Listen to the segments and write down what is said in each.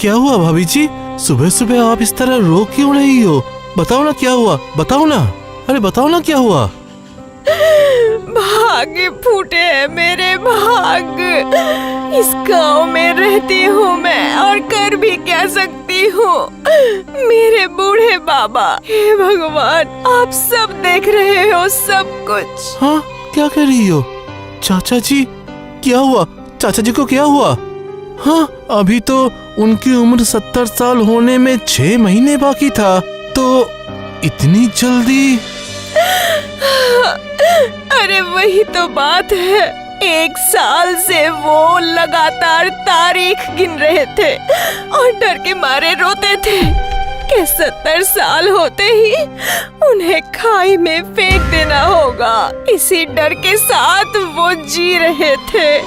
क्या हुआ भाभी जी? सुबह सुबह आप इस तरह रो क्यों रही हो? बताओ ना क्या हुआ, बताओ ना। अरे बताओ ना क्या हुआ। भाग फूटे हैं मेरे भाग। इस गांव में रहती हूँ मैं और कर भी क्या सकती हूँ। मेरे बूढ़े बाबा, हे भगवान, आप सब देख रहे हो सब कुछ। हाँ, क्या कह रही हो? चाचा जी क्या हुआ? चाचा जी को क्या हुआ? हाँ, अभी तो उनकी उम्र 70 साल होने में 6 महीने बाकी था, तो इतनी जल्दी? अरे वही तो बात है। 1 साल से वो लगातार तारीख गिन रहे थे और डर के मारे रोते थे कि 70 साल होते ही उन्हें खाई में फेंक देना होगा। इसी डर के साथ वो जी रहे थे।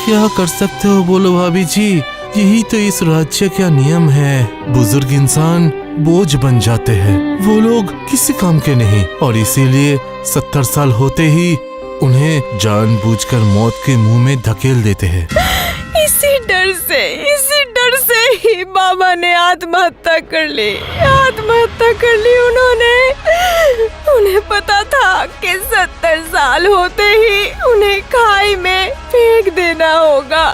क्या कर सकते हो बोलो भाभी जी, यही तो इस राज्य का नियम है। बुजुर्ग इंसान बोझ बन जाते हैं, वो लोग किसी काम के नहीं, और इसीलिए 70 साल होते ही उन्हें जानबूझकर मौत के मुंह में धकेल देते हैं। इसी डर से ही बाबा ने आत्महत्या कर ली। उन्हें पता था कि 70 साल होते ही उन्हें खाई में फेंक देना होगा।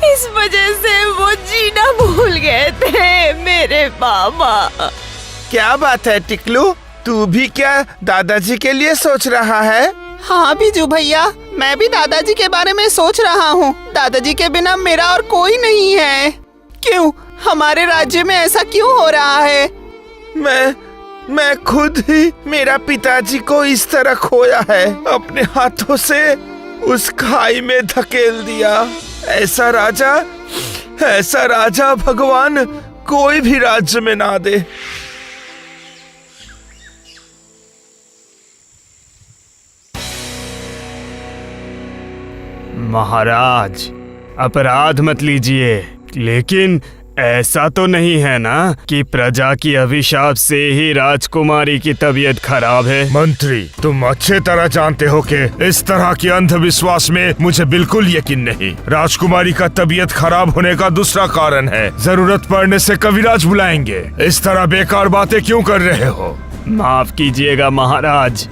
इस वजह से वो जीना भूल गए थे मेरे बाबा। क्या बात है टिकलू, तू भी क्या दादाजी के लिए सोच रहा है? हाँ बिजू भैया, मैं भी दादाजी के बारे में सोच रहा हूँ। दादाजी के बिना मेरा और कोई नहीं है। क्यों, हमारे राज्य में ऐसा क्यों हो रहा है? मैं खुद ही मेरा पिताजी को इस तरह खोया है, अपने हाथों से उस खाई में धकेल दिया। ऐसा राजा भगवान कोई भी राज्य में ना दे। महाराज, अपराध मत लीजिए, लेकिन ऐसा तो नहीं है ना कि प्रजा की अभिशाप से ही राजकुमारी की तबीयत खराब है। मंत्री, तुम अच्छे तरह जानते हो कि इस तरह के अंधविश्वास में मुझे बिल्कुल यकीन नहीं। राजकुमारी का तबीयत खराब होने का दूसरा कारण है, जरूरत पड़ने से कविराज बुलाएंगे। इस तरह बेकार बातें क्यों कर रहे हो? माफ कीजिएगा महाराज,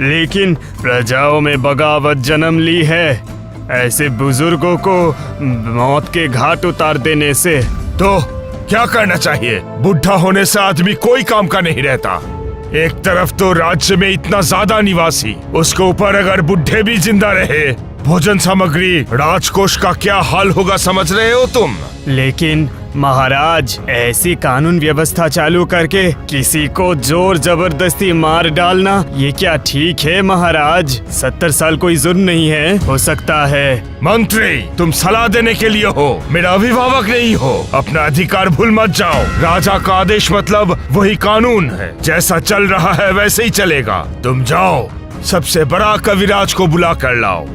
लेकिन प्रजाओं में बगावत जन्म ली है। ऐसे बुजुर्गों को मौत के घाट उतार देने से तो क्या करना चाहिए? बुढ़ा होने से आदमी कोई काम का नहीं रहता। एक तरफ तो राज्य में इतना ज्यादा निवासी, उसके ऊपर अगर बुढ़े भी जिंदा रहे, भोजन सामग्री, राजकोष का क्या हाल होगा समझ रहे हो तुम? लेकिन महाराज, ऐसी कानून व्यवस्था चालू करके किसी को जोर जबरदस्ती मार डालना, ये क्या ठीक है महाराज? 70 साल कोई जुर्म नहीं है, हो सकता है। मंत्री, तुम सलाह देने के लिए हो, मेरा अभिभावक नहीं हो। अपना अधिकार भूल मत जाओ। राजा का आदेश मतलब वही कानून है, जैसा चल रहा है वैसे ही चलेगा। तुम जाओ, सबसे बड़ा कविराज को बुला कर लाओ।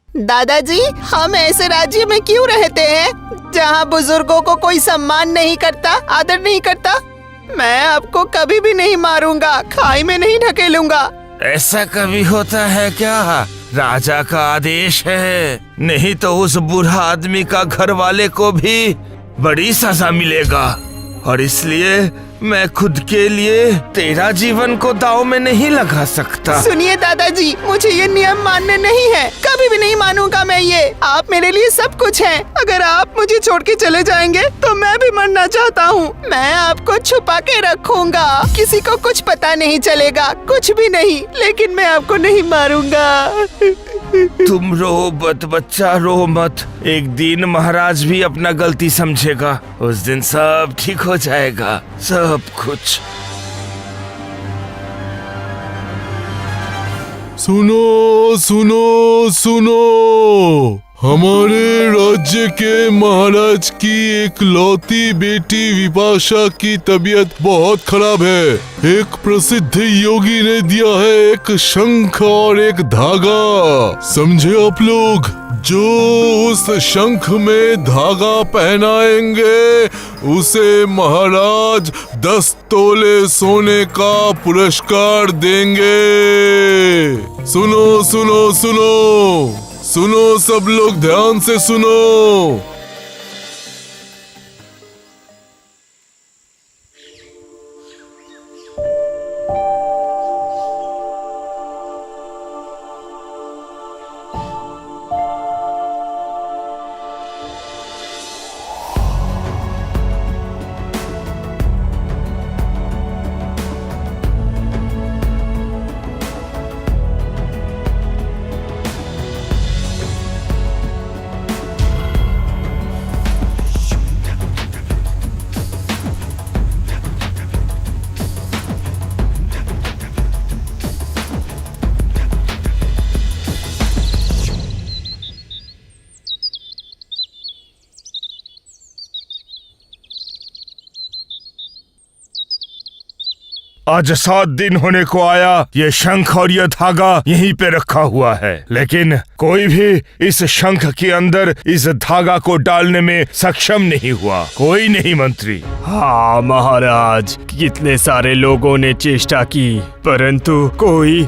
दादाजी, हम ऐसे राज्य में क्यों रहते हैं जहाँ बुजुर्गों को कोई सम्मान नहीं करता, आदर नहीं करता? मैं आपको कभी भी नहीं मारूंगा, खाई में नहीं ढकेलूंगा। ऐसा कभी होता है क्या? राजा का आदेश है, नहीं तो उस बूढ़ा आदमी का घर वाले को भी बड़ी सजा मिलेगा। और इसलिए मैं खुद के लिए तेरा जीवन को दांव में नहीं लगा सकता। सुनिए दादाजी, मुझे ये नियम मानने नहीं है, कभी भी नहीं मानूंगा मैं ये। आप मेरे लिए सब कुछ हैं। अगर आप मुझे छोड़ के चले जाएंगे तो मैं भी मरना चाहता हूँ। मैं आपको छुपा के रखूंगा, किसी को कुछ पता नहीं चलेगा, कुछ भी नहीं, लेकिन मैं आपको नहीं मारूंगा। तुम रो मत बच्चा, रो मत। एक दिन महाराज भी अपना गलती समझेगा, उस दिन सब ठीक हो जाएगा, सब कुछ। सुनो सुनो सुनो, हमारे राज्य के महाराज की एक लौती बेटी विपाशा की तबीयत बहुत खराब है। एक प्रसिद्ध योगी ने दिया है एक शंख और एक धागा, समझे आप लोग? जो उस शंख में धागा पहनाएंगे उसे महाराज 10 तोले सोने का पुरस्कार देंगे। सुनो सुनो सुनो सुनो, सब लोग ध्यान से सुनो। आज 7 दिन होने को आया, ये शंख और ये धागा यहीं पे रखा हुआ है, लेकिन कोई भी इस शंख के अंदर इस धागा को डालने में सक्षम नहीं हुआ। कोई नहीं मंत्री। हाँ महाराज, कितने सारे लोगों ने चेष्टा की परंतु कोई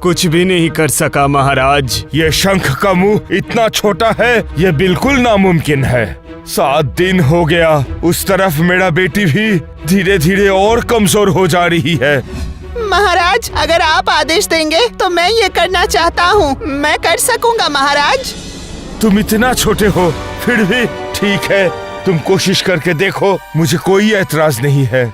कुछ भी नहीं कर सका महाराज। ये शंख का मुंह इतना छोटा है, ये बिल्कुल नामुमकिन है। 7 दिन हो गया, उस तरफ मेरा बेटी भी धीरे धीरे और कमजोर हो जा रही है। महाराज, अगर आप आदेश देंगे तो मैं ये करना चाहता हूँ। मैं कर सकूँगा महाराज। तुम इतना छोटे हो, फिर भी ठीक है, तुम कोशिश करके देखो, मुझे कोई ऐतराज नहीं है।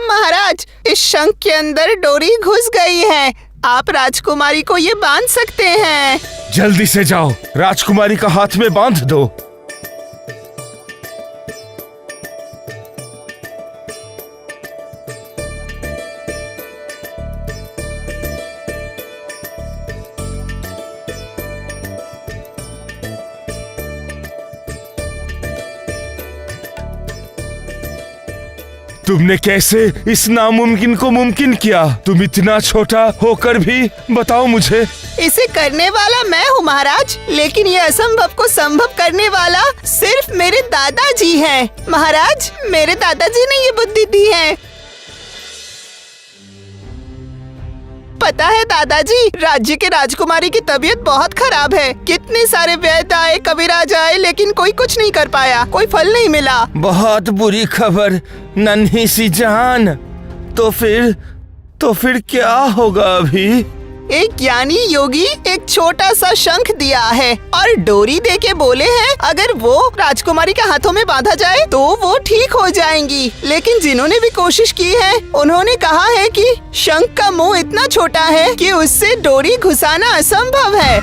महाराज, इस शंख के अंदर डोरी घुस गई है। आप राजकुमारी को ये बांध सकते हैं। जल्दी से जाओ, राजकुमारी का हाथ में बांध दो। तुमने कैसे इस नामुमकिन को मुमकिन किया? तुम इतना छोटा होकर भी, बताओ मुझे। इसे करने वाला मैं हूँ महाराज, लेकिन ये असंभव को संभव करने वाला सिर्फ मेरे दादाजी हैं। महाराज, मेरे दादाजी ने ये बुद्धि दी है। पता है दादाजी, राज्य के राजकुमारी की तबीयत बहुत खराब है। कितने सारे वैद्य आए, कबीराज आए, लेकिन कोई कुछ नहीं कर पाया, कोई फल नहीं मिला। बहुत बुरी खबर, नन्ही सी जान। तो फिर क्या होगा अभी? एक ज्ञानी योगी एक छोटा सा शंख दिया है और डोरी दे के बोले हैं अगर वो राजकुमारी के हाथों में बांधा जाए तो वो ठीक हो जाएंगी। लेकिन जिन्होंने भी कोशिश की है उन्होंने कहा है कि शंख का मुंह इतना छोटा है कि उससे डोरी घुसाना असंभव है।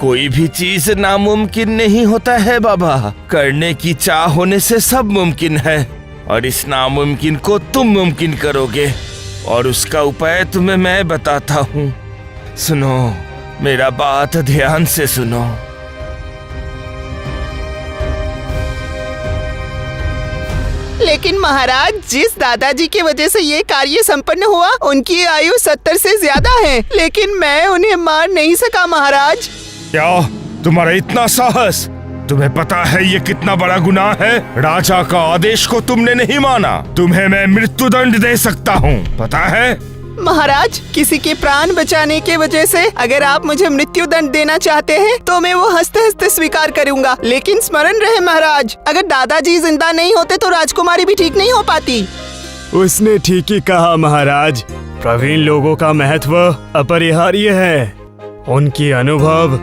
कोई भी चीज नामुमकिन नहीं होता है बाबा, करने की चाह होने से सब मुमकिन है, और इस नामुमकिन को तुम मुमकिन करोगे, और उसका उपाय तुम्हें मैं बताता हूँ। सुनो, मेरा बात ध्यान से सुनो। लेकिन महाराज, जिस दादाजी की वजह से ये कार्य संपन्न हुआ उनकी आयु 70 से ज्यादा है, लेकिन मैं उन्हें मार नहीं सका महाराज। क्या तुम्हारा इतना साहस? तुम्हें पता है ये कितना बड़ा गुनाह है? राजा का आदेश को तुमने नहीं माना, तुम्हें मैं मृत्युदंड दे सकता हूँ, पता है? महाराज, किसी के प्राण बचाने के वजह से अगर आप मुझे मृत्युदंड देना चाहते हैं तो मैं वो हंसते हंसते स्वीकार करूँगा। लेकिन स्मरण रहे महाराज, अगर दादाजी जिंदा नहीं होते तो राजकुमारी भी ठीक नहीं हो पाती। उसने ठीक ही कहा महाराज, प्रवीण लोगों का महत्व अपरिहार्य है। उनकी अनुभव,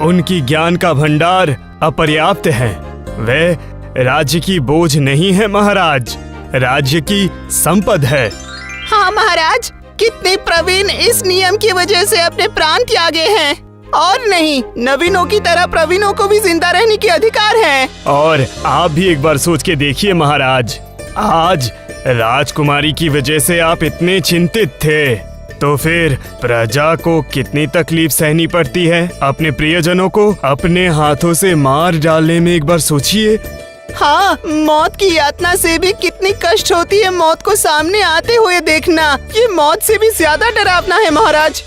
उनकी ज्ञान का भंडार अपर्याप्त है। वे राज्य की बोझ नहीं है महाराज, राज्य की संपद है। हाँ महाराज, कितने प्रवीण इस नियम की वजह से अपने प्राण त्यागे हैं। और नहीं, नवीनों की तरह प्रवीणों को भी जिंदा रहने की अधिकार है। और आप भी एक बार सोच के देखिए महाराज, आज राजकुमारी की वजह से आप इतने चिंतित थे, तो फिर प्रजा को कितनी तकलीफ सहनी पड़ती है। अपने प्रियजनों को अपने हाथों से मार डालने में एक बार सोचिए। हाँ, मौत की यातना से भी कितनी कष्ट होती है मौत को सामने आते हुए देखना। ये मौत से भी ज्यादा डरावना है महाराज।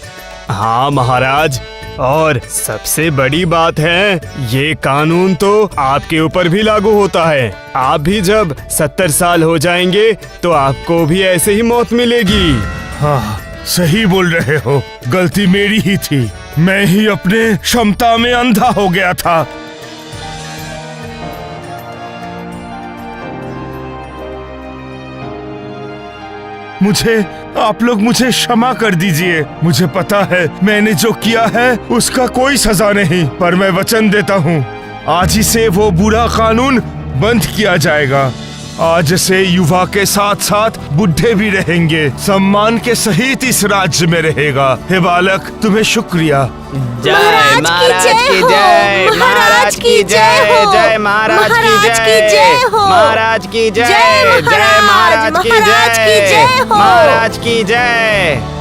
हाँ महाराज, और सबसे बड़ी बात है, ये कानून तो आपके ऊपर भी लागू होता है। आप भी जब 70 साल हो जाएंगे तो आपको भी ऐसे ही मौत मिलेगी। हाँ, सही बोल रहे हो। गलती मेरी ही थी। मैं ही अपने क्षमता में अंधा हो गया था। आप लोग मुझे क्षमा कर दीजिए। मुझे पता है मैंने जो किया है उसका कोई सजा नहीं, पर मैं वचन देता हूँ आज ही से वो बुरा कानून बंद किया जाएगा। आज से युवा के साथ साथ बुढ़े भी रहेंगे, सम्मान के सहित इस राज्य में रहेगा। हे बालक, तुम्हें शुक्रिया। जय महाराज की जय, महाराज की जय हो, जय महाराज की जय हो, महाराज की जय, जय महाराज की जय, महाराज की जय।